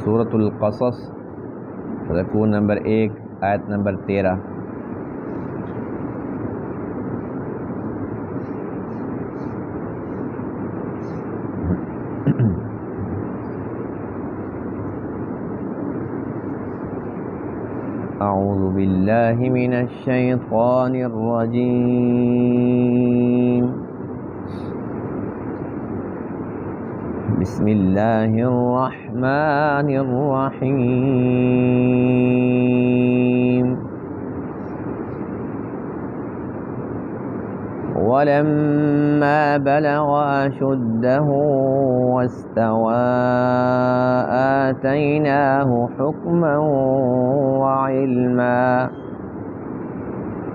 سورۃ القصص رکوع نمبر 1 آیت نمبر 13۔ اعوذ باللہ من الشیطان الرجیم، بسم اللہ الرحمن الرحیم۔ ولما بلغ أشده واستوى آتيناه حكما وعلما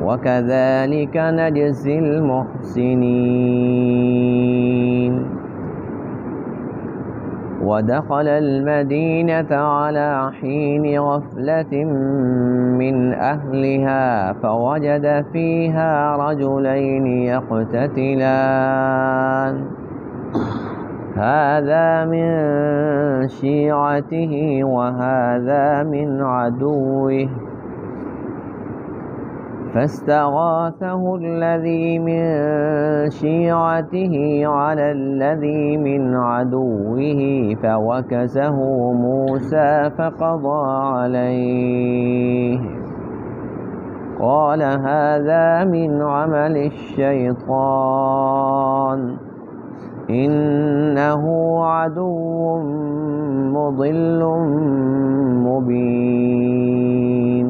وكذلك نجزي المحسنين۔ ودخل المدينة على حين غفلة من أهلها فوجد فيها رجلين يقتتلان، هذا من شيعته وهذا من عدوه، فاستغاثه الذي من شيعته على الذي من عدوه فوكزه موسى فقضى عليه، قال هذا من عمل الشيطان إنه عدو مضل مبين۔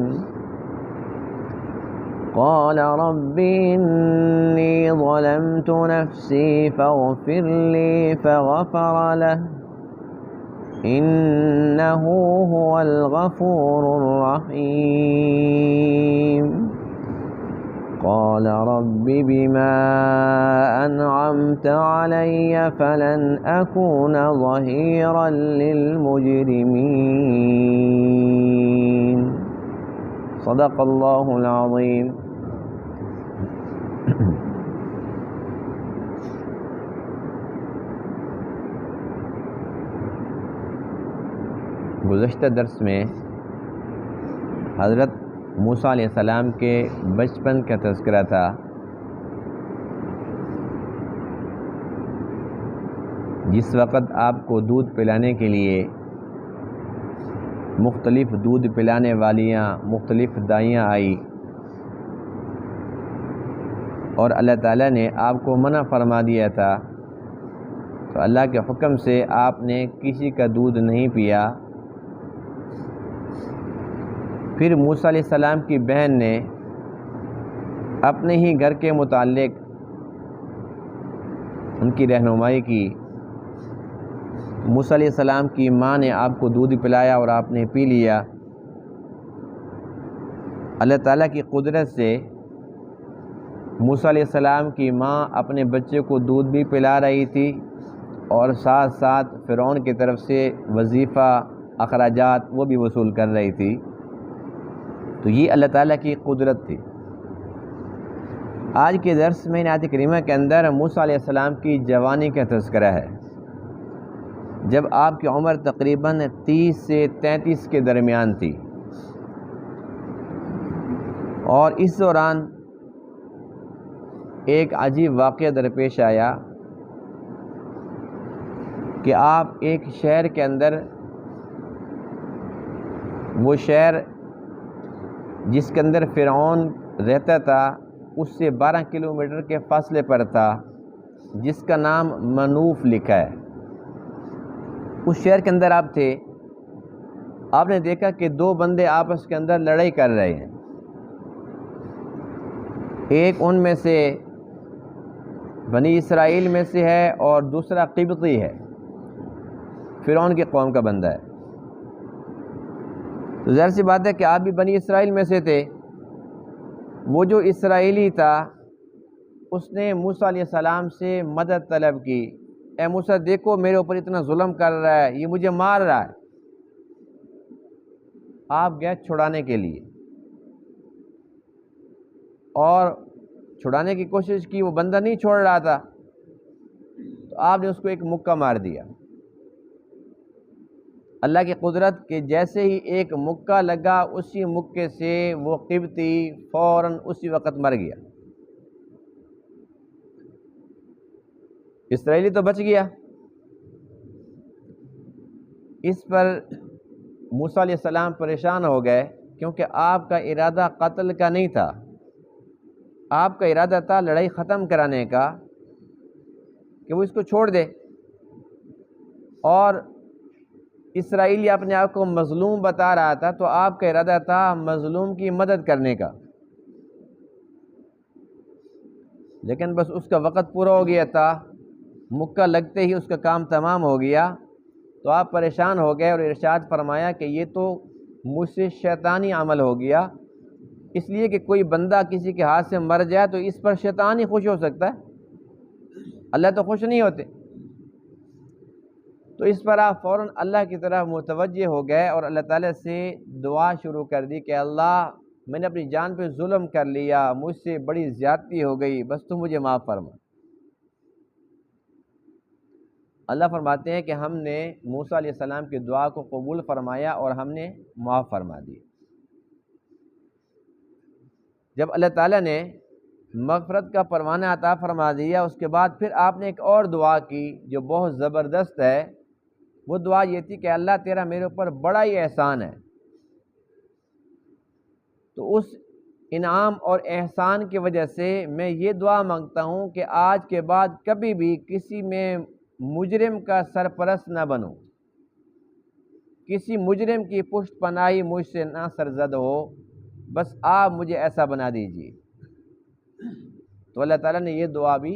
قال رب إني ظلمت نفسي فاغفر لي فغفر له إنه هو الغفور الرحيم۔ قال رب بما أنعمت علي فلن أكون ظهيرا للمجرمين۔ صدق اللہ العظیم۔ گزشتہ درس میں حضرت موسیٰ علیہ السلام کے بچپن کا تذکرہ تھا۔ جس وقت آپ کو دودھ پلانے کے لیے مختلف دودھ پلانے والیاں، مختلف دائیاں آئی اور اللہ تعالیٰ نے آپ کو منع فرما دیا تھا، تو اللہ کے حکم سے آپ نے کسی کا دودھ نہیں پیا۔ پھر موسیٰ علیہ السلام کی بہن نے اپنے ہی گھر کے متعلق ان کی رہنمائی کی۔ موسیٰ علیہ السلام کی ماں نے آپ کو دودھ پلایا اور آپ نے پی لیا۔ اللہ تعالیٰ کی قدرت سے موسیٰ علیہ السلام کی ماں اپنے بچے کو دودھ بھی پلا رہی تھی اور ساتھ ساتھ فرعون کی طرف سے وظیفہ اخراجات وہ بھی وصول کر رہی تھی۔ تو یہ اللہ تعالیٰ کی قدرت تھی۔ آج کے درس میں آیت کریمہ کے اندر موسیٰ علیہ السلام کی جوانی کا تذکرہ ہے، جب آپ کی عمر تقریباً 30 سے 33 کے درمیان تھی، اور اس دوران ایک عجیب واقعہ درپیش آیا کہ آپ ایک شہر کے اندر، وہ شہر جس کے اندر فرعون رہتا تھا اس سے 12 کلومیٹر کے فاصلے پر تھا، جس کا نام منوف لکھا ہے۔ اس شہر کے اندر آپ تھے، آپ نے دیکھا کہ دو بندے آپس کے اندر لڑائی کر رہے ہیں۔ ایک ان میں سے بنی اسرائیل میں سے ہے اور دوسرا قبطی ہے، فرعون کی قوم کا بندہ ہے۔ تو ظاہر سی بات ہے کہ آپ بھی بنی اسرائیل میں سے تھے۔ وہ جو اسرائیلی تھا اس نے موسیٰ علیہ السلام سے مدد طلب کی، اے موسیٰ دیکھو میرے اوپر اتنا ظلم کر رہا ہے، یہ مجھے مار رہا ہے۔ آپ گئے چھڑانے کے لیے اور چھڑانے کی کوشش کی، وہ بندہ نہیں چھوڑ رہا تھا، تو آپ نے اس کو ایک مکہ مار دیا۔ اللہ کی قدرت کہ جیسے ہی ایک مکہ لگا اسی مکے سے وہ قبطی فوراً اسی وقت مر گیا۔ اسرائیلی تو بچ گیا۔ اس پر موسیٰ علیہ السلام پریشان ہو گئے، کیونکہ آپ کا ارادہ قتل کا نہیں تھا، آپ کا ارادہ تھا لڑائی ختم کرانے کا، کہ وہ اس کو چھوڑ دے، اور اسرائیلی اپنے آپ کو مظلوم بتا رہا تھا، تو آپ کا ارادہ تھا مظلوم کی مدد کرنے کا، لیکن بس اس کا وقت پورا ہو گیا تھا، مکہ لگتے ہی اس کا کام تمام ہو گیا، تو آپ پریشان ہو گئے اور ارشاد فرمایا کہ یہ تو مجھ سے شیطانی عمل ہو گیا، اس لیے کہ کوئی بندہ کسی کے ہاتھ سے مر جائے تو اس پر شیطان ہی خوش ہو سکتا ہے، اللہ تو خوش نہیں ہوتے۔ تو اس پر آپ فوراً اللہ کی طرف متوجہ ہو گئے اور اللہ تعالیٰ سے دعا شروع کر دی کہ اللہ میں نے اپنی جان پہ ظلم کر لیا، مجھ سے بڑی زیادتی ہو گئی، بس تو مجھے معاف فرما۔ اللہ فرماتے ہیں کہ ہم نے موسیٰ علیہ السلام کی دعا کو قبول فرمایا اور ہم نے معاف فرما دی۔ جب اللہ تعالیٰ نے مغفرت کا پروانہ عطا فرما دیا، اس کے بعد پھر آپ نے ایک اور دعا کی جو بہت زبردست ہے۔ وہ دعا یہ تھی کہ اللہ تیرا میرے اوپر بڑا ہی احسان ہے، تو اس انعام اور احسان کی وجہ سے میں یہ دعا مانگتا ہوں کہ آج کے بعد کبھی بھی کسی میں مجرم کا سرپرست نہ بنوں، کسی مجرم کی پشت پناہی مجھ سے نہ سرزد ہو، بس آپ مجھے ایسا بنا دیجیے۔ تو اللہ تعالیٰ نے یہ دعا بھی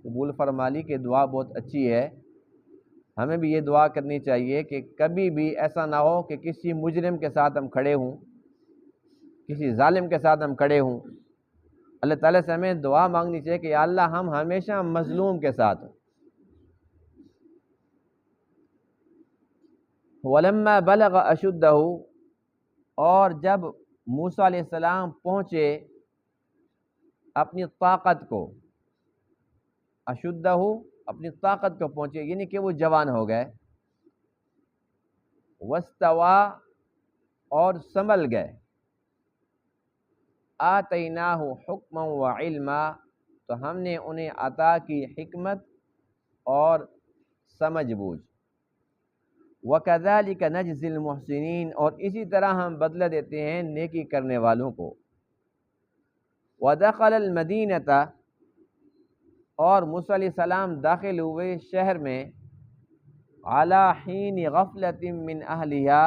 قبول فرما لی کہ دعا بہت اچھی ہے، ہمیں بھی یہ دعا کرنی چاہیے کہ کبھی بھی ایسا نہ ہو کہ کسی مجرم کے ساتھ ہم کھڑے ہوں، کسی ظالم کے ساتھ ہم کھڑے ہوں۔ اللہ تعالیٰ سے ہمیں دعا مانگنی چاہیے کہ یا اللہ ہم ہمیشہ مظلوم کے ساتھ ہوں۔ وَلَمَّا بَلَغَ أَشُدَّهُ، اور جب موسیٰ علیہ السلام پہنچے اپنی طاقت کو، اشدہ اپنی طاقت کو پہنچے یعنی کہ وہ جوان ہو گئے، وَاسْتَوَى اور سنبھل گئے، آتَيْنَاهُ حُكْمًا وَعِلْمًا، تو ہم نے انہیں عطا کی حکمت اور سمجھ بوجھ۔ وَكَذَلِكَ نَجْزِي الْمُحْسِنِينَ، اور اسی طرح ہم بدلہ دیتے ہیں نیکی کرنے والوں کو۔ وَدَخَلَ الْمَدِينَةَ، اور موسیٰ علیہ السلام داخل ہوئے شہر میں، عَلَى حِينِ غَفْلَةٍ مِّنْ أَهْلِهَا،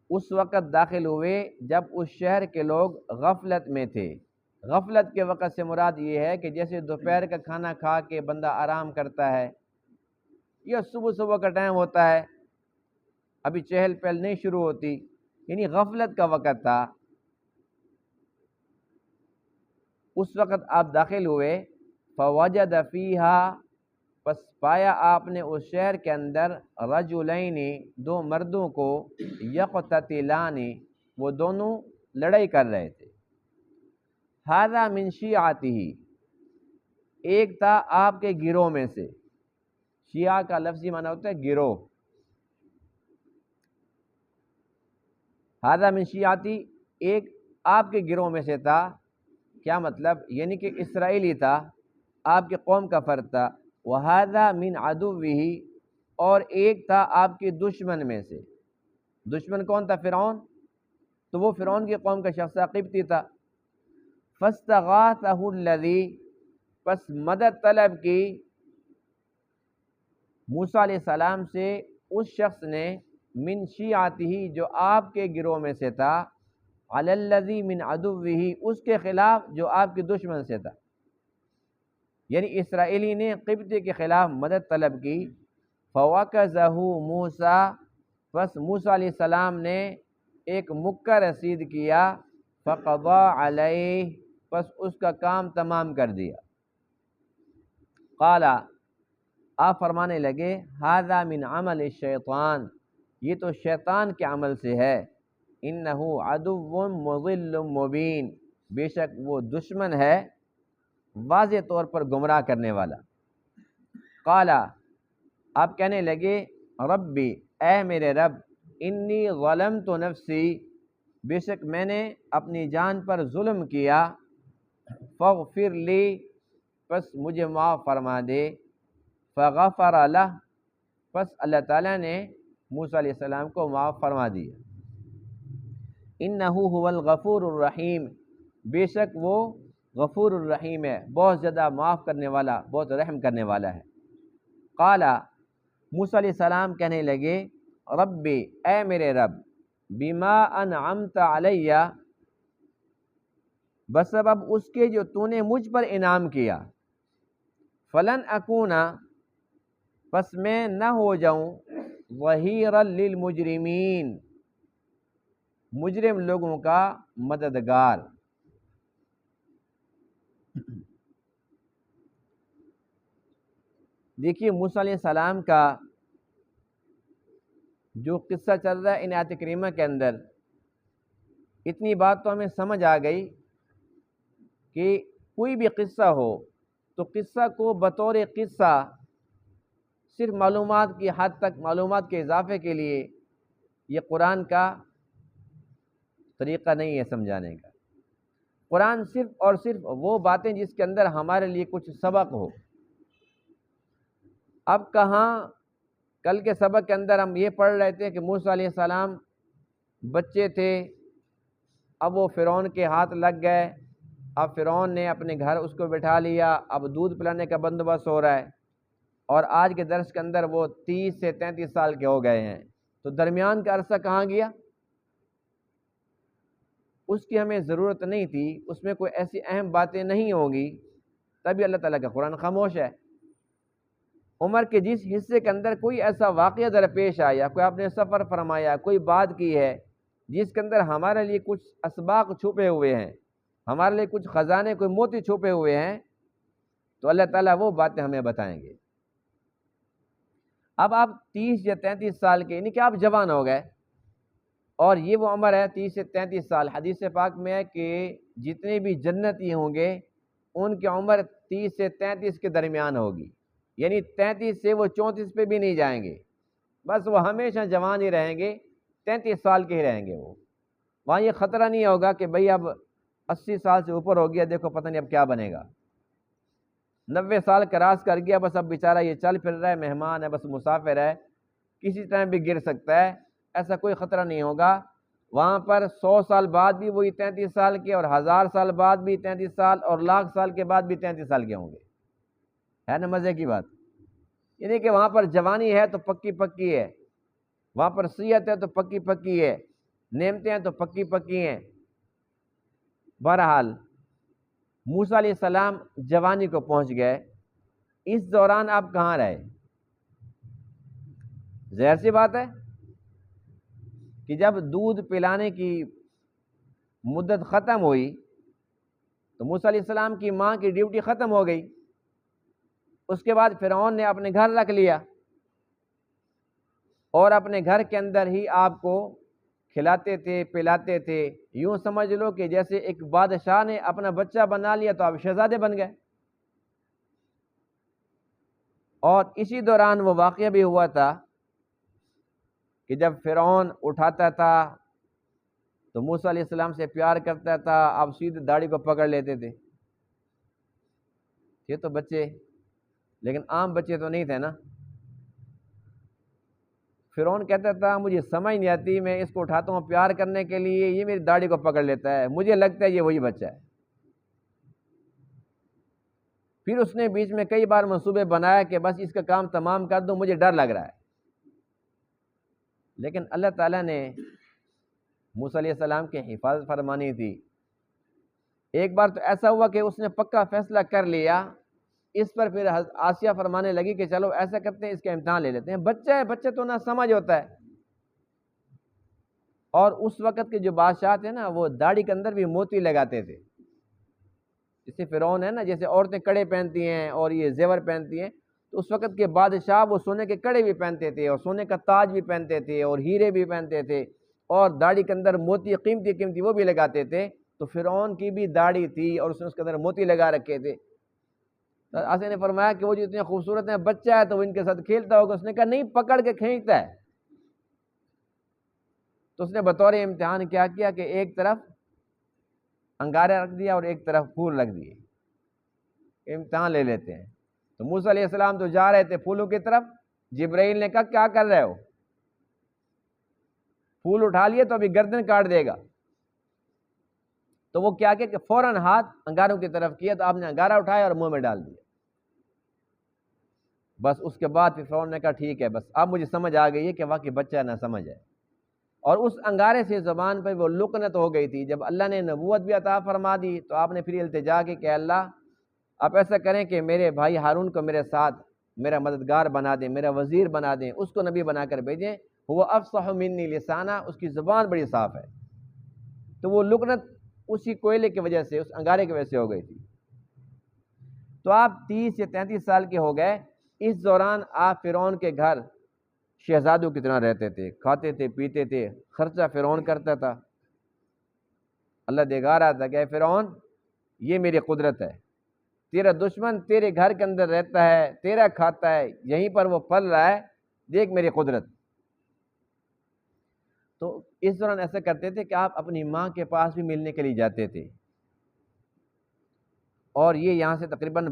اس وقت داخل ہوئے جب اس شہر کے لوگ غفلت میں تھے۔ غفلت کے وقت سے مراد یہ ہے کہ جیسے دوپہر کا کھانا کھا کے بندہ آرام کرتا ہے، یا صبح کا ٹائم ہوتا ہے، ابھی چہل پہل نہیں شروع ہوتی، یعنی غفلت کا وقت تھا، اس وقت آپ داخل ہوئے۔ فوجد فیہا، پس پایا آپ نے اس شہر کے اندر، رجلین، دو مردوں کو، یقتتلان، وہ دونوں لڑائی کر رہے تھے۔ ھذا من شیعتہ، ایک تھا آپ کے گروہ میں سے، شیعہ کا لفظی معنی ہوتا ہے گروہ، ھذا من شیعتی، ایک آپ کے گروہ میں سے تھا، کیا مطلب؟ یعنی کہ اسرائیلی تھا، آپ کے قوم کا فرد تھا۔ وَھذا من عدوہ، اور ایک تھا آپ کے دشمن میں سے۔ دشمن کون تھا؟ فرعون، تو وہ فرعون کی قوم کا شخص قبطی تھا۔ فاستغاثہ الذی، پس مدد طلب کی موسیٰ علیہ السلام سے اس شخص نے، من شیعتہ، جو آپ کے گروہ میں سے تھا، علی الذی من عدوہ، اس کے خلاف جو آپ کے دشمن سے تھا، یعنی اسرائیلی نے قبطی کے خلاف مدد طلب کی۔ فوکزہ موسیٰ، پس موسیٰ علیہ السلام نے ایک مکہ رسید کیا، فقضى علیہ، پس اس کا کام تمام کر دیا۔ قال، آپ فرمانے لگے، ھذا من عمل الشیطان، یہ تو شیطان کے عمل سے ہے، انہ عدو مضل مبین، بے شک وہ دشمن ہے واضح طور پر گمراہ کرنے والا۔ قال، آپ کہنے لگے ربی اے میرے رب انی ظلمت نفسی بے شک میں نے اپنی جان پر ظلم کیا فاغفر لی پس مجھے معاف فرما دے فغفر لہ پس اللہ تعالیٰ نے موسیٰ علیہ السلام کو معاف فرما دیا انہ هو الغفور الرحیم بے شک وہ غفور الرحیم ہے بہت زیادہ معاف کرنے والا بہت رحم کرنے والا ہے قال موسیٰ علیہ السلام کہنے لگے ربی اے میرے رب بما انعمت علیہ بسبب اس کے جو تو نے مجھ پر انعام کیا فلن اکونا پس میں نہ ہو جاؤں ظہیرا للمجرمین مجرم لوگوں کا مددگار دیکھیے موسیٰ علیہ السلام کا جو قصہ چل رہا ہے ان آیت کریمہ کے اندر اتنی بات تو ہمیں سمجھ آ گئی کہ کوئی بھی قصہ ہو تو قصہ کو بطور قصہ صرف معلومات کی حد تک معلومات کے اضافے کے لیے یہ قرآن کا طریقہ نہیں ہے سمجھانے کا قرآن صرف اور صرف وہ باتیں جس کے اندر ہمارے لیے کچھ سبق ہو اب کہاں کل کے سبق کے اندر ہم یہ پڑھ رہے تھے کہ موسیٰ علیہ السلام بچے تھے اب وہ فرعون کے ہاتھ لگ گئے اب فرعون نے اپنے گھر اس کو بٹھا لیا اب دودھ پلانے کا بندوبست ہو رہا ہے اور آج کے درس کے اندر وہ 30 سے 33 سال کے ہو گئے ہیں تو درمیان کا عرصہ کہاں گیا اس کی ہمیں ضرورت نہیں تھی اس میں کوئی ایسی اہم باتیں نہیں ہوں گی تبھی اللہ تعالیٰ کا قرآن خاموش ہے عمر کے جس حصے کے اندر کوئی ایسا واقعہ درپیش آیا کوئی آپ نے سفر فرمایا کوئی بات کی ہے جس کے اندر ہمارے لیے کچھ اسباق چھپے ہوئے ہیں ہمارے لیے کچھ خزانے کوئی موتی چھپے ہوئے ہیں تو اللہ تعالیٰ وہ باتیں ہمیں بتائیں گے اب آپ 30 یا 33 سال کے یعنی کہ آپ جوان ہو گئے اور یہ وہ عمر ہے 30 سے 33 سال حدیث پاک میں ہے کہ جتنے بھی جنتی ہوں گے ان کی عمر 30 سے 33 کے درمیان ہوگی یعنی 33 سے وہ 34 پہ بھی نہیں جائیں گے بس وہ ہمیشہ جوان ہی رہیں گے 33 سال کے ہی رہیں گے وہ وہاں یہ خطرہ نہیں ہوگا کہ بھئی اب 80 سال سے اوپر ہو گیا دیکھو پتہ نہیں اب کیا بنے گا 90 سال کراس کر گیا بس اب بیچارہ یہ چل پھر رہا ہے مہمان ہے بس مسافر ہے کسی ٹائم بھی گر سکتا ہے ایسا کوئی خطرہ نہیں ہوگا وہاں پر 100 سال بعد بھی وہی 33 سال کے اور 1000 سال بعد بھی 33 سال اور لاکھ سال کے بعد بھی 33 سال کے ہوں گے ہے نا مزے کی بات یعنی کہ وہاں پر جوانی ہے تو پکی پکی ہے وہاں پر صحت ہے تو پکی پکی ہے نعمتیں ہیں تو پکی پکی ہیں بہرحال موسیٰ علیہ السلام جوانی کو پہنچ گئے اس دوران آپ کہاں رہے ظاہر سی بات ہے کہ جب دودھ پلانے کی مدت ختم ہوئی تو موسیٰ علیہ السلام کی ماں کی ڈیوٹی ختم ہو گئی اس کے بعد فرعون نے اپنے گھر رکھ لیا اور اپنے گھر کے اندر ہی آپ کو کھلاتے تھے پلاتے تھے یوں سمجھ لو کہ جیسے ایک بادشاہ نے اپنا بچہ بنا لیا تو آپ شہزادے بن گئے اور اسی دوران وہ واقعہ بھی ہوا تھا کہ جب فرعون اٹھاتا تھا تو موسیٰ علیہ السلام سے پیار کرتا تھا آپ سیدھے داڑھی کو پکڑ لیتے تھے یہ تو بچے لیکن عام بچے تو نہیں تھے نا فرعون کہتا تھا مجھے سمجھ نہیں آتی میں اس کو اٹھاتا ہوں پیار کرنے کے لیے یہ میری داڑھی کو پکڑ لیتا ہے مجھے لگتا ہے یہ وہی بچہ ہے پھر اس نے بیچ میں کئی بار منصوبے بنایا کہ بس اس کا کام تمام کر دوں مجھے ڈر لگ رہا ہے لیکن اللہ تعالیٰ نے موسیٰ علیہ السلام کی حفاظت فرمانی تھی ایک بار تو ایسا ہوا کہ اس نے پکا فیصلہ کر لیا اس پر پھر آسیہ فرمانے لگی کہ چلو ایسا کرتے ہیں اس کا امتحان لے لیتے ہیں بچہ ہے بچہ تو نہ سمجھ ہوتا ہے اور اس وقت کے جو بادشاہ تھے نا وہ داڑھی کے اندر بھی موتی لگاتے تھے جیسے فرعون ہے نا جیسے عورتیں کڑے پہنتی ہیں اور یہ زیور پہنتی ہیں تو اس وقت کے بادشاہ وہ سونے کے کڑے بھی پہنتے تھے اور سونے کا تاج بھی پہنتے تھے اور ہیرے بھی پہنتے تھے اور داڑھی کے اندر موتی قیمتی قیمتی وہ بھی لگاتے تھے تو فرعون کی بھی داڑھی تھی اور اس نے اس کے اندر موتی لگا رکھے تھے آسے نے فرمایا کہ وہ جو اتنے خوبصورت ہیں، بچہ ہے تو وہ ان کے ساتھ کھیلتا ہوگا. اس نے کہا نہیں، پکڑ کے کھینچتا ہے. تو اس نے بطور امتحان کیا کیا کہ ایک طرف انگارے رکھ دیا اور ایک طرف پھول رکھ دیے. امتحان لے لیتے ہیں. تو موسیٰ علیہ السلام تو جا رہے تھے پھولوں کی طرف. جبرائیل نے کہا کیا کر رہے ہو؟ پھول اٹھا لیے تو ابھی گردن کاٹ دے گا. تو وہ کیا کہ فوراً ہاتھ انگاروں کی طرف کیا تو آپ نے انگارہ اٹھایا اور منہ میں ڈال دیا. بس اس کے بعد پھر فرعون نے کہا ٹھیک ہے، بس اب مجھے سمجھ آ گئی ہے کہ واقعی بچہ نہ سمجھ ہے. اور اس انگارے سے زبان پہ وہ لکنت ہو گئی تھی. جب اللہ نے نبوت بھی عطا فرما دی تو آپ نے پھر التجا کی کہ اللہ آپ ایسا کریں کہ میرے بھائی ہارون کو میرے ساتھ میرا مددگار بنا دیں، میرا وزیر بنا دیں، اس کو نبی بنا کر بھیجیں. وہ افصح منی لسانہ، اس کی زبان بڑی صاف ہے. تو وہ لکنت اسی کوئلے کی وجہ سے، اس انگارے کی وجہ سے ہو گئی تھی. تو آپ 30 یا 33 سال کے ہو گئے. اس دوران آپ فرعون کے گھر شہزادوں کی طرح رہتے تھے، کھاتے تھے، پیتے تھے، خرچہ فرعون کرتا تھا. اللہ دکھا رہا تھا کہ اے فرعون یہ میری قدرت ہے، تیرا دشمن تیرے گھر کے اندر رہتا ہے، تیرا کھاتا ہے، یہیں پر وہ پل رہا ہے، دیکھ میری قدرت. تو اس دوران ایسا کرتے تھے کہ آپ اپنی ماں کے پاس بھی ملنے کے لیے جاتے تھے. اور یہ یہاں سے تقریباً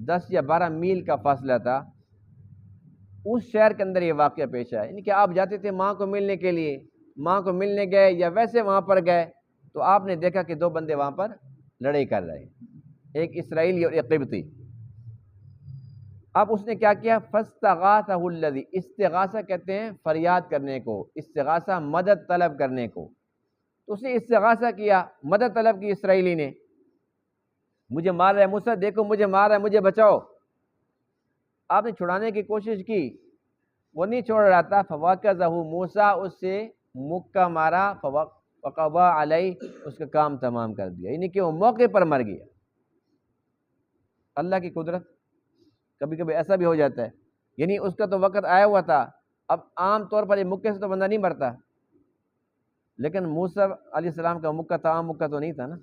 10 یا 12 میل کا فاصلہ تھا. اس شہر کے اندر یہ واقعہ پیش آیا، یعنی کہ آپ جاتے تھے ماں کو ملنے کے لیے، ماں کو ملنے گئے یا ویسے وہاں پر گئے تو آپ نے دیکھا کہ 2 بندے وہاں پر لڑائی کر رہے ہیں، ایک اسرائیلی اور ایک قبطی. اب اس نے کیا کیا؟ فاستغاثہ الذی، استغاثہ کہتے ہیں فریاد کرنے کو، استغاثہ مدد طلب کرنے کو. تو اس نے استغاثہ کیا، مدد طلب کی اسرائیلی نے، مجھے مار رہا ہے موسیٰ، دیکھو مجھے مار رہا ہے، مجھے بچاؤ. آپ نے چھڑانے کی کوشش کی، وہ نہیں چھوڑ رہا تھا. فوقظہ موسیٰ، اس سے مکہ مارا، فقضى علیہ، اس کا کام تمام کر دیا، یعنی کہ وہ موقع پر مر گیا. اللہ کی قدرت. کبھی کبھی ایسا بھی ہو جاتا ہے، یعنی اس کا تو وقت آیا ہوا تھا. اب عام طور پر یہ مکے سے تو بندہ نہیں مرتا، لیکن موسیٰ علیہ السلام کا مکہ تھا، عام مکہ تو نہیں تھا نا،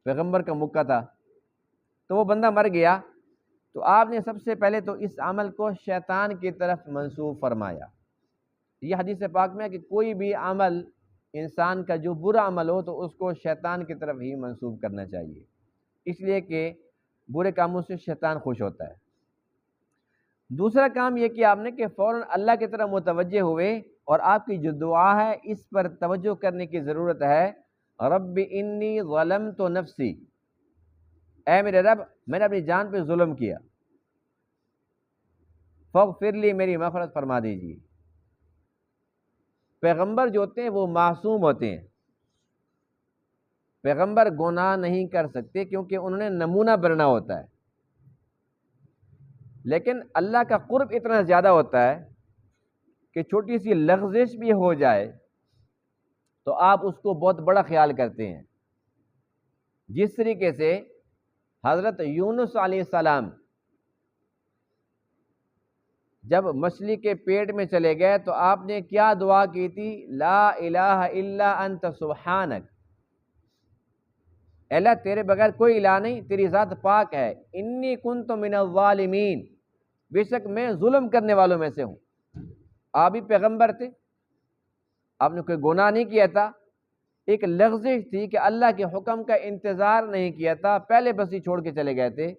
پیغمبر کا مکہ تھا. تو وہ بندہ مر گیا. تو آپ نے سب سے پہلے تو اس عمل کو شیطان کی طرف منسوب فرمایا. یہ حدیث پاک میں ہے کہ کوئی بھی عمل انسان کا جو برا عمل ہو تو اس کو شیطان کی طرف ہی منسوب کرنا چاہیے، اس لیے کہ برے کاموں سے شیطان خوش ہوتا ہے. دوسرا کام یہ کیا آپ نے کہ فوراً اللہ کی طرف متوجہ ہوئے، اور آپ کی جو دعا ہے اس پر توجہ کرنے کی ضرورت ہے. رب انی ظلمت نفسی، اے میرے رب میں نے اپنی جان پہ ظلم کیا، فاغفر لی، میری مغفرت فرما دیجیے. پیغمبر جو ہوتے ہیں وہ معصوم ہوتے ہیں، پیغمبر گناہ نہیں کر سکتے کیونکہ انہوں نے نمونہ بننا ہوتا ہے. لیکن اللہ کا قرب اتنا زیادہ ہوتا ہے کہ چھوٹی سی لغزش بھی ہو جائے تو آپ اس کو بہت بڑا خیال کرتے ہیں. جس طریقے سے حضرت یونس علیہ السلام جب مچھلی کے پیٹ میں چلے گئے تو آپ نے کیا دعا کی تھی؟ لا الہ الا انت سبحانک، اللہ تیرے بغیر کوئی الہ نہیں، تیری ذات پاک ہے. انی کنت من الظالمین، بے شک میں ظلم کرنے والوں میں سے ہوں. آپ بھی پیغمبر تھے، آپ نے کوئی گناہ نہیں کیا تھا، ایک لغزش تھی کہ اللہ کے حکم کا انتظار نہیں کیا تھا، پہلے بس ہی چھوڑ کے چلے گئے تھے.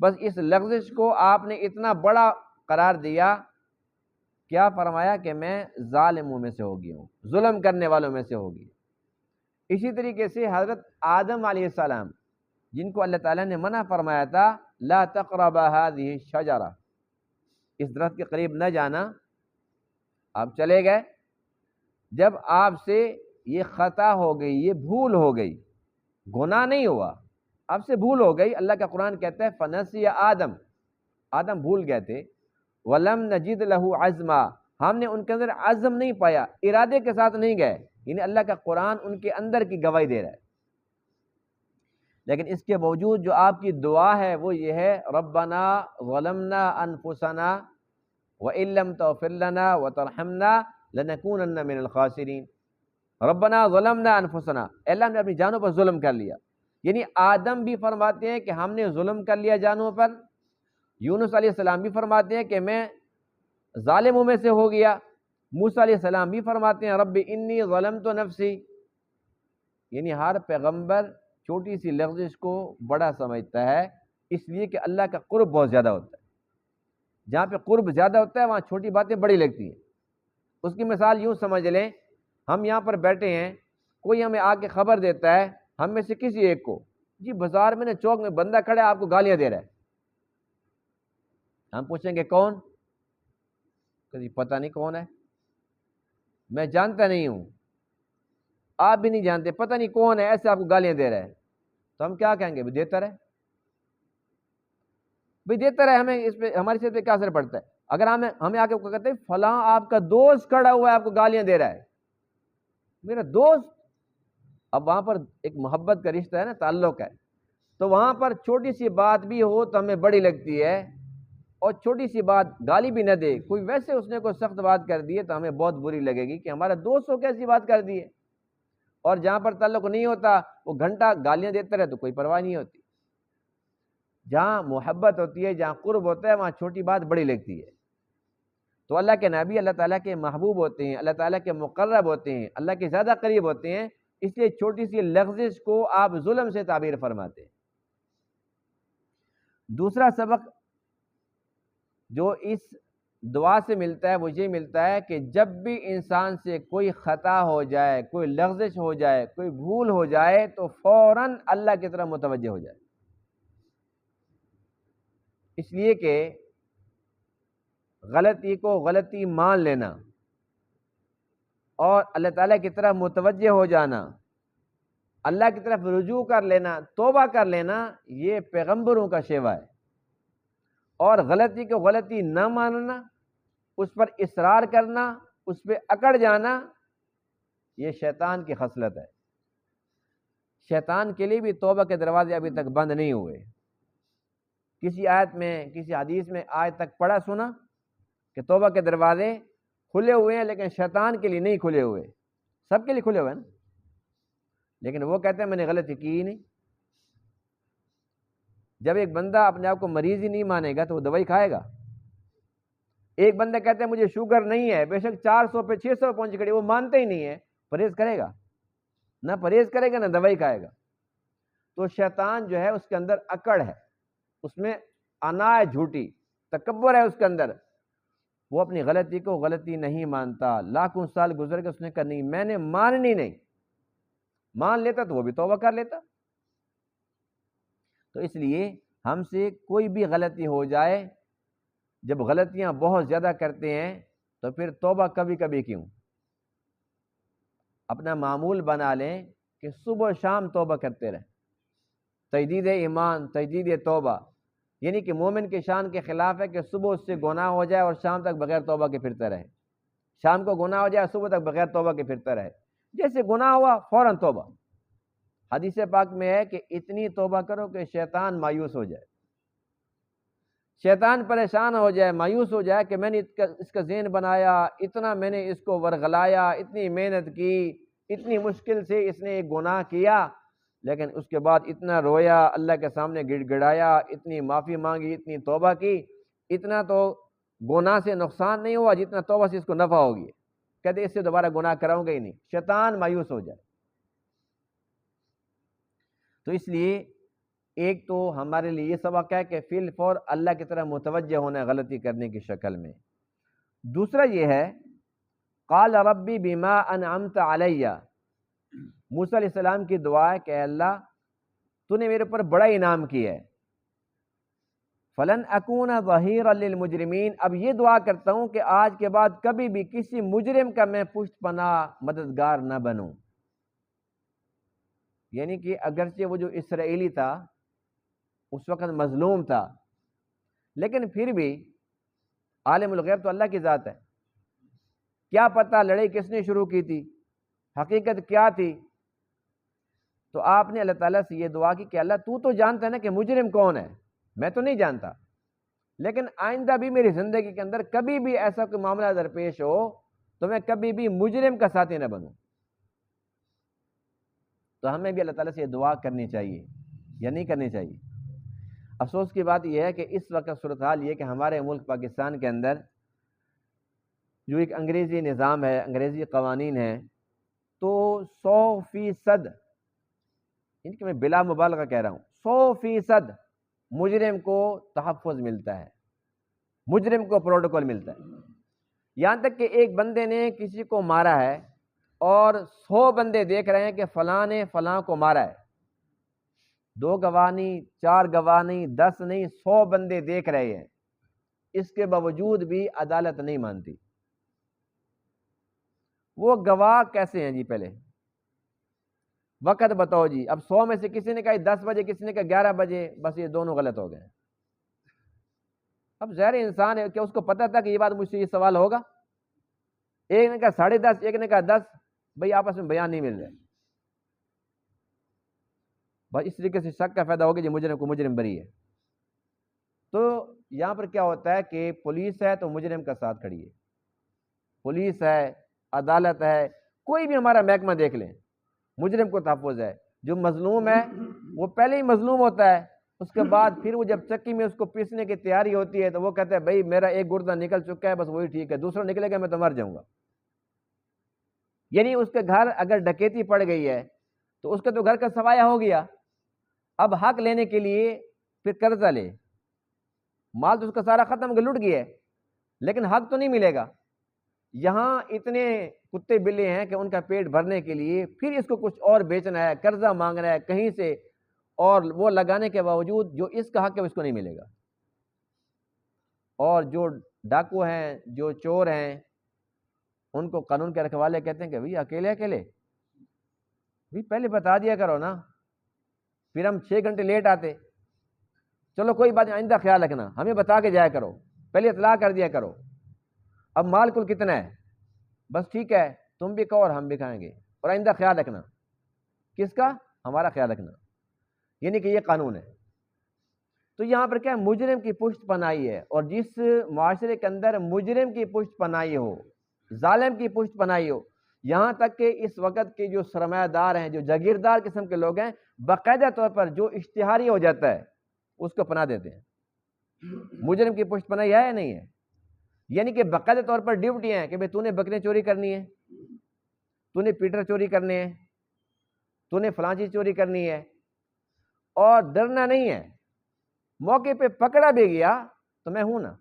بس اس لغزش کو آپ نے اتنا بڑا قرار دیا، کیا فرمایا کہ میں ظالموں میں سے ہو گیا ہوں، ظلم کرنے والوں میں سے ہو گیا. اسی طریقے سے حضرت آدم علیہ السلام جن کو اللہ تعالیٰ نے منع فرمایا تھا لا تقربا هذه الشجرہ، اس درخت کے قریب نہ جانا، آپ چلے گئے. جب آپ سے یہ خطا ہو گئی، یہ بھول ہو گئی، گناہ نہیں ہوا، آپ سے بھول ہو گئی. اللہ کا قرآن کہتا ہے فنسی آدم بھول گئے تھے. ولم نجد له عزما، ہم نے ان کے اندر عزم نہیں پایا، ارادے کے ساتھ نہیں گئے. یعنی اللہ کا قرآن ان کے اندر کی گواہی دے رہا ہے. لیکن اس کے باوجود جو آپ کی دعا ہے وہ یہ ہے ربنا ظلمنا انفسنا وان لم تغفر لنا وترحمنا لنکونن من الخاسرین. ربنا ظلمنا انفسنا، اللہ نے اپنی جانوں پر ظلم کر لیا. یعنی آدم بھی فرماتے ہیں کہ ہم نے ظلم کر لیا جانوں پر، یونس علیہ السلام بھی فرماتے ہیں کہ میں ظالموں میں سے ہو گیا، موسیٰ علیہ السلام بھی فرماتے ہیں رب انی ظلمت نفسی۔ یعنی ہر پیغمبر چھوٹی سی لغزش کو بڑا سمجھتا ہے، اس لیے کہ اللہ کا قرب بہت زیادہ ہوتا ہے۔ جہاں پہ قرب زیادہ ہوتا ہے وہاں چھوٹی باتیں بڑی لگتی ہیں۔ اس کی مثال یوں سمجھ لیں، ہم یہاں پر بیٹھے ہیں، کوئی ہمیں آ کے خبر دیتا ہے ہم میں سے کسی ایک کو، جی بازار میں چوک میں بندہ کھڑا ہے آپ کو گالیاں دے رہا ہے، ہم پوچھیں گے کون؟ کبھی پتہ نہیں کون ہے، میں جانتا نہیں ہوں، آپ بھی نہیں جانتے، پتہ نہیں کون ہے، ایسے آپ کو گالیاں دے رہا ہے، تو ہم کیا کہیں گے؟ بھئی دیتا رہے، بھئی دیتا رہے، ہمیں اس پہ ہماری صحت پہ کیا اثر پڑتا ہے؟ اگر ہمیں آ کے کہتے ہیں فلاں آپ کا دوست کھڑا ہوا ہے آپ کو گالیاں دے رہا ہے، میرا دوست، اب وہاں پر ایک محبت کا رشتہ ہے نا، تعلق ہے، تو وہاں پر چھوٹی سی بات بھی ہو تو ہمیں بڑی لگتی ہے، اور چھوٹی سی بات گالی بھی نہ دے، کوئی ویسے اس نے کوئی سخت بات کر دی ہے تو ہمیں بہت بری لگے گی کہ ہمارا دوست کو کیسی بات کر دی ہے۔ اور جہاں پر تعلق نہیں ہوتا وہ گھنٹہ گالیاں دیتا رہے تو کوئی پرواہ نہیں ہوتی۔ جہاں محبت ہوتی ہے، جہاں قرب ہوتا ہے، وہاں چھوٹی بات بڑی لگتی ہے۔ تو اللہ کے نبی اللہ تعالیٰ کے محبوب ہوتے ہیں، اللہ تعالیٰ کے مقرب ہوتے ہیں، اللہ کے زیادہ قریب ہوتے ہیں، اس لیے چھوٹی سی لغزش کو آپ ظلم سے تعبیر فرماتے ہیں۔ دوسرا سبق جو اس دعا سے ملتا ہے وہ یہ ملتا ہے کہ جب بھی انسان سے کوئی خطا ہو جائے، کوئی لغزش ہو جائے، کوئی بھول ہو جائے تو فوراً اللہ کی طرف متوجہ ہو جائے، اس لیے کہ غلطی کو غلطی مان لینا اور اللہ تعالیٰ کی طرف متوجہ ہو جانا، اللہ کی طرف رجوع کر لینا، توبہ کر لینا، یہ پیغمبروں کا شیوا ہے۔ اور غلطی کو غلطی نہ ماننا، اس پر اصرار کرنا، اس پہ اکڑ جانا، یہ شیطان کی خصلت ہے۔ شیطان کے لیے بھی توبہ کے دروازے ابھی تک بند نہیں ہوئے۔ کسی آیت میں، کسی حدیث میں آج تک پڑھا سنا کہ توبہ کے دروازے کھلے ہوئے ہیں لیکن شیطان کے لیے نہیں کھلے ہوئے؟ سب کے لیے کھلے ہوئے ہیں نا، لیکن وہ کہتے ہیں میں نے غلطی کی ہی نہیں۔ جب ایک بندہ اپنے آپ کو مریض ہی نہیں مانے گا تو وہ دوائی کھائے گا؟ ایک بندہ کہتا ہے مجھے شوگر نہیں ہے، بے شک 400 پہ 600 پہنچ گئی، وہ مانتے ہی نہیں ہے، پرہیز کرے گا؟ نہ پرہیز کرے گا نہ دوائی کھائے گا۔ تو شیطان جو ہے اس کے اندر اکڑ ہے، اس میں انا ہے، جھوٹی تکبر ہے اس کے اندر، وہ اپنی غلطی کو غلطی نہیں مانتا۔ لاکھوں سال گزر کے اس نے کہا نہیں میں نے ماننی نہیں، مان لیتا تو وہ بھی توبہ کر لیتا۔ تو اس لیے ہم سے کوئی بھی غلطی ہو جائے، جب غلطیاں بہت زیادہ کرتے ہیں تو پھر توبہ کبھی کبھی کیوں، اپنا معمول بنا لیں کہ صبح و شام توبہ کرتے رہیں، تجدید ایمان، تجدید توبہ، یعنی کہ مومن کی شان کے خلاف ہے کہ صبح اس سے گناہ ہو جائے اور شام تک بغیر توبہ کے پھرتا رہے، شام کو گناہ ہو جائے صبح تک بغیر توبہ کے پھرتا رہے، جیسے گناہ ہوا فوراً توبہ۔ حدیث پاک میں ہے کہ اتنی توبہ کرو کہ شیطان مایوس ہو جائے، شیطان پریشان ہو جائے، مایوس ہو جائے کہ میں نے اس کا ذہن بنایا، اتنا میں نے اس کو ورغلایا، اتنی محنت کی، اتنی مشکل سے اس نے ایک گناہ کیا، لیکن اس کے بعد اتنا رویا، اللہ کے سامنے گڑ گڑایا، اتنی معافی مانگی، اتنی توبہ کی، اتنا تو گناہ سے نقصان نہیں ہوا جتنا توبہ سے اس کو نفع ہوگی، کہتے اس سے دوبارہ گناہ کراؤں گا ہی نہیں، شیطان مایوس ہو جائے۔ تو اس لیے ایک تو ہمارے لیے یہ سبق ہے کہ فی الفور اللہ کی طرف متوجہ ہونا غلطی کرنے کی شکل میں۔ دوسرا یہ ہے قال ربی بما انعمت علی، موسیٰ علیہ السلام کی دعا ہے کہ اے اللہ تو نے میرے پر بڑا انعام کیا ہے، فلن اکون ظہیرا للمجرمین، اب یہ دعا کرتا ہوں کہ آج کے بعد کبھی بھی کسی مجرم کا میں پشت پناہ مددگار نہ بنوں۔ یعنی کہ اگرچہ وہ جو اسرائیلی تھا اس وقت مظلوم تھا، لیکن پھر بھی عالم الغیب تو اللہ کی ذات ہے، کیا پتہ لڑائی کس نے شروع کی تھی، حقیقت کیا تھی۔ تو آپ نے اللہ تعالیٰ سے یہ دعا کی کہ اللہ تو جانتا ہے نا کہ مجرم کون ہے، میں تو نہیں جانتا، لیکن آئندہ بھی میری زندگی کے اندر کبھی بھی ایسا کوئی معاملہ درپیش ہو تو میں کبھی بھی مجرم کا ساتھی نہ بنوں۔ تو ہمیں بھی اللہ تعالیٰ سے یہ دعا کرنی چاہیے یا نہیں کرنی چاہیے؟ افسوس کی بات یہ ہے کہ اس وقت صورتحال یہ کہ ہمارے ملک پاکستان کے اندر جو ایک انگریزی نظام ہے، انگریزی قوانین ہیں، تو 100% ان کے میں بلا مبالغہ کہہ رہا ہوں 100% مجرم کو تحفظ ملتا ہے، مجرم کو پروٹوکول ملتا ہے۔ یہاں تک کہ ایک بندے نے کسی کو مارا ہے اور 100 بندے دیکھ رہے ہیں کہ فلاں نے فلاں کو مارا ہے، 2 گواہ نہیں، 4 گواہ نہیں، 10 نہیں، 100 بندے دیکھ رہے ہیں، اس کے باوجود بھی عدالت نہیں مانتی۔ وہ گواہ کیسے ہیں جی؟ پہلے وقت بتاؤ جی۔ اب 100 میں سے کسی نے کہا 10 بجے، کسی نے کہا 11 بجے، بس یہ دونوں غلط ہو گئے۔ اب ظاہر انسان ہے، کیا اس کو پتہ تھا کہ یہ بات مجھ سے یہ سوال ہوگا؟ ایک نے کہا 10:30، ایک نے کہا 10، بھئی آپس میں بیان نہیں مل رہے، بس اس طریقے سے شک کا فائدہ ہوگا جی مجرم کو مجرم بری ہے۔ تو یہاں پر کیا ہوتا ہے کہ پولیس ہے تو مجرم کا ساتھ کھڑی ہے، پولیس ہے، عدالت ہے، کوئی بھی ہمارا محکمہ دیکھ لیں، مجرم کو تحفظ ہے۔ جو مظلوم ہے وہ پہلے ہی مظلوم ہوتا ہے، اس کے بعد پھر وہ جب چکی میں اس کو پیسنے کی تیاری ہوتی ہے تو وہ کہتا ہے بھائی میرا ایک گردہ نکل چکا ہے، بس وہی ٹھیک ہے، دوسرا نکلے گا میں تو مر جاؤں گا۔ یعنی اس کے گھر اگر ڈکیتی پڑ گئی ہے تو اس کے تو گھر کا سوایہ ہو گیا، اب حق لینے کے لیے پھر قرضہ لے، مال تو اس کا سارا ختم ہو گیا، لٹ گیا ہے، لیکن حق تو نہیں ملے گا۔ یہاں اتنے کتے بلے ہیں کہ ان کا پیٹ بھرنے کے لیے پھر اس کو کچھ اور بیچنا ہے، قرضہ مانگنا ہے کہیں سے، اور وہ لگانے کے باوجود جو اس کا حق ہے اس کو نہیں ملے گا۔ اور جو ڈاکو ہیں، جو چور ہیں، ان کو قانون کے رکھوالے کہتے ہیں کہ بھئی اکیلے بھی پہلے بتا دیا کرو نا، پھر ہم 6 گھنٹے لیٹ آتے، چلو کوئی بات نہیں، آئندہ خیال رکھنا، ہمیں بتا کے جایا کرو، پہلے اطلاع کر دیا کرو۔ اب مال کل کتنا ہے؟ بس ٹھیک ہے، تم بھی کھاؤ اور ہم بھی کھائیں گے، اور آئندہ خیال رکھنا۔ کس کا؟ ہمارا خیال رکھنا، یعنی کہ یہ قانون ہے۔ تو یہاں پر کیا ہے؟ مجرم کی پشت پناہی ہے، اور جس معاشرے کے اندر مجرم کی پشت پناہی ہو، ظالم کی پشت پناہی ہو، یہاں تک کہ اس وقت کے جو سرمایہ دار ہیں، جو جاگیردار قسم کے لوگ ہیں، باقاعدہ طور پر جو اشتہاری ہو جاتا ہے اس کو پناہ دیتے ہیں۔ مجرم کی پشت پناہی ہے یا نہیں ہے؟ یعنی کہ باقاعدہ طور پر ڈیوٹی ہیں کہ بھئی تو نے بکریاں چوری کرنی ہے، تو نے پیٹر چوری کرنے ہیں، تو نے فلاں چیز چوری کرنی ہے، اور ڈرنا نہیں ہے۔ موقع پہ پکڑا بھی گیا تو میں ہوں نا،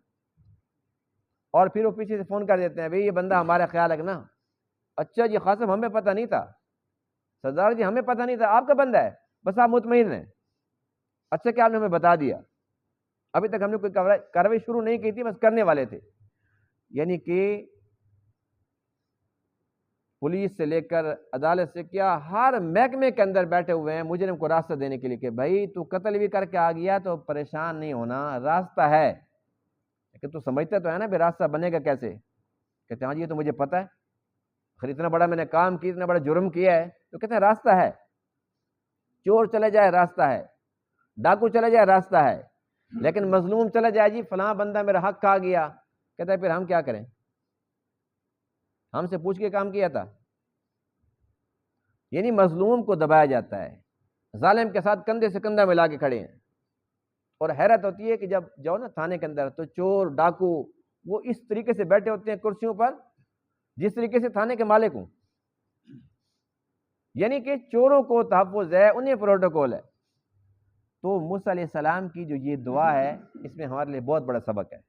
اور پھر وہ پیچھے سے فون کر دیتے ہیں بھئی یہ بندہ ہمارا خیال رکھنا۔ اچھا جی قاسم ہمیں پتہ نہیں تھا، سردار جی ہمیں پتہ نہیں تھا، آپ کا بندہ ہے، بس آپ مطمئن ہیں۔ اچھا کہ آپ نے ہمیں بتا دیا، ابھی تک ہم نے کوئی کارروائی شروع نہیں کی تھی، بس کرنے والے تھے۔ یعنی کہ پولیس سے لے کر عدالت سے کیا ہر محکمے کے اندر بیٹھے ہوئے ہیں مجرم کو راستہ دینے کے لیے کہ بھائی تو قتل بھی کر کے آ گیا تو پریشان نہیں ہونا، راستہ ہے، لیکن تو سمجھتا تو ہے نا بھی راستہ بنے گا کیسے؟ کہتے ہیں ہاں جی یہ تو مجھے پتہ ہے، پھر اتنا بڑا میں نے کام کیا، اتنا بڑا جرم کیا ہے، تو کہتے ہیں راستہ ہے، چور چلے جائے راستہ ہے، ڈاکو چلے جائے راستہ ہے، لیکن مظلوم چلا جائے جی فلاں بندہ میرا حق کھا گیا، کہتا ہے پھر ہم کیا کریں؟ ہم سے پوچھ کے کام کیا تھا؟ یعنی مظلوم کو دبایا جاتا ہے، ظالم کے ساتھ کندھے سے کندھا ملا کے کھڑے ہیں۔ اور حیرت ہوتی ہے کہ جب جاؤ نا تھانے کے اندر تو چور ڈاکو وہ اس طریقے سے بیٹھے ہوتے ہیں کرسیوں پر جس طریقے سے تھانے کے مالک ہوں۔ یعنی کہ چوروں کو تحفظ ہے، انہیں پروٹوکول ہے۔ تو موسیٰ علیہ السلام کی جو یہ دعا ہے اس میں ہمارے لیے بہت بڑا سبق ہے۔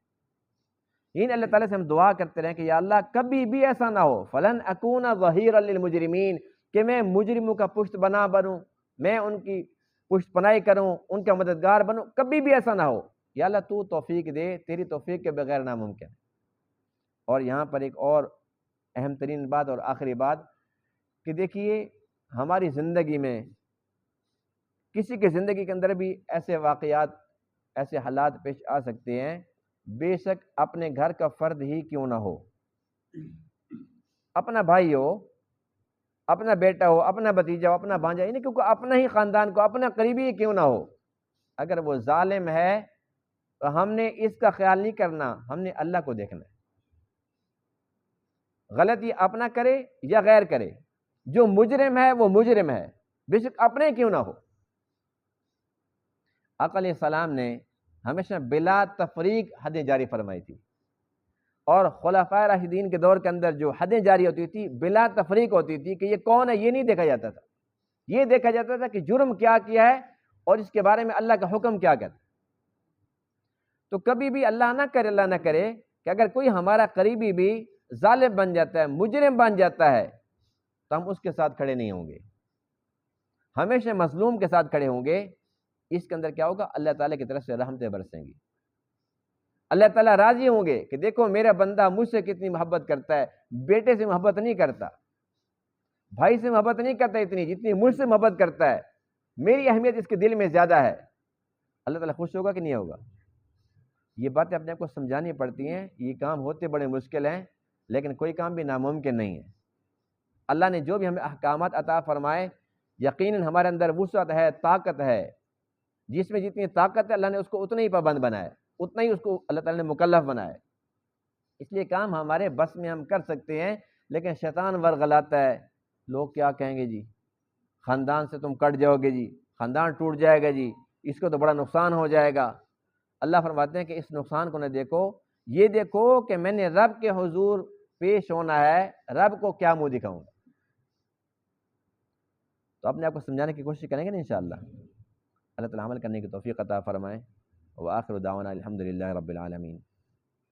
یعنی اللہ تعالیٰ سے ہم دعا کرتے رہیں کہ یا اللہ کبھی بھی ایسا نہ ہو فلن اکون ظہیرا للمجرمین کہ میں مجرموں کا پشت بنا بنوں، میں ان کی پشت پناہی کروں، ان کا مددگار بنوں، کبھی بھی ایسا نہ ہو۔ یا اللہ تو توفیق دے، تیری توفیق کے بغیر ناممکن۔ اور یہاں پر ایک اور اہم ترین بات اور آخری بات کہ دیکھیے ہماری زندگی میں کسی کی زندگی کے اندر بھی ایسے واقعات، ایسے حالات پیش آ سکتے ہیں، بے شک اپنے گھر کا فرد ہی کیوں نہ ہو، اپنا بھائی ہو، اپنا بیٹا ہو، اپنا بھتیجا ہو، اپنا بھانجا، یعنی کیونکہ اپنا ہی خاندان کو، اپنا قریبی ہی کیوں نہ ہو، اگر وہ ظالم ہے تو ہم نے اس کا خیال نہیں کرنا، ہم نے اللہ کو دیکھنا ہے۔ غلطی اپنا کرے یا غیر کرے، جو مجرم ہے وہ مجرم ہے، بے شک اپنے کیوں نہ ہو۔ آقا علیہ السلام نے ہمیشہ بلا تفریق حدیں جاری فرمائی تھی، اور خلفائے راشدین کے دور کے اندر جو حدیں جاری ہوتی تھی بلا تفریق ہوتی تھی کہ یہ کون ہے یہ نہیں دیکھا جاتا تھا، یہ دیکھا جاتا تھا کہ جرم کیا کیا ہے اور اس کے بارے میں اللہ کا حکم کیا کہتا ہے۔ تو کبھی بھی اللہ نہ کرے کہ اگر کوئی ہمارا قریبی بھی ظالم بن جاتا ہے، مجرم بن جاتا ہے، تو ہم اس کے ساتھ کھڑے نہیں ہوں گے، ہمیشہ مظلوم کے ساتھ کھڑے ہوں گے۔ اس کے اندر کیا ہوگا؟ اللہ تعالیٰ کی طرف سے رحمتیں برسیں گی، اللہ تعالیٰ راضی ہوں گے کہ دیکھو میرا بندہ مجھ سے کتنی محبت کرتا ہے، بیٹے سے محبت نہیں کرتا، بھائی سے محبت نہیں کرتا اتنی جتنی مجھ سے محبت کرتا ہے، میری اہمیت اس کے دل میں زیادہ ہے۔ اللہ تعالیٰ خوش ہوگا کہ نہیں ہوگا؟ یہ باتیں اپنے آپ کو سمجھانی پڑتی ہیں، یہ کام ہوتے بڑے مشکل ہیں، لیکن کوئی کام بھی ناممکن نہیں ہے۔ اللہ نے جو بھی ہمیں احکامات عطا فرمائے، یقیناً ہمارے اندر وسعت ہے، طاقت ہے، جس میں جتنی طاقت ہے اللہ نے اس کو اتنا ہی پابند بنایا، اتنا ہی اس کو اللہ تعالیٰ نے مکلف بنایا۔ اس لیے کام ہمارے بس میں ہم کر سکتے ہیں، لیکن شیطان ورغلاتا ہے، لوگ کیا کہیں گے جی، خاندان سے تم کٹ جاؤ گے جی، خاندان ٹوٹ جائے گا جی، اس کو تو بڑا نقصان ہو جائے گا۔ اللہ فرماتے ہیں کہ اس نقصان کو نہ دیکھو، یہ دیکھو کہ میں نے رب کے حضور پیش ہونا ہے، رب کو کیا منہ دکھاؤں گا۔ تو اپنے آپ کو سمجھانے کی کوشش کریں گے نا انشاءاللہ۔ اللہ تعالیٰ عمل کرنے کی توفیق عطا فرمائے۔ وآخر دعوانا الحمدللہ رب العالمین۔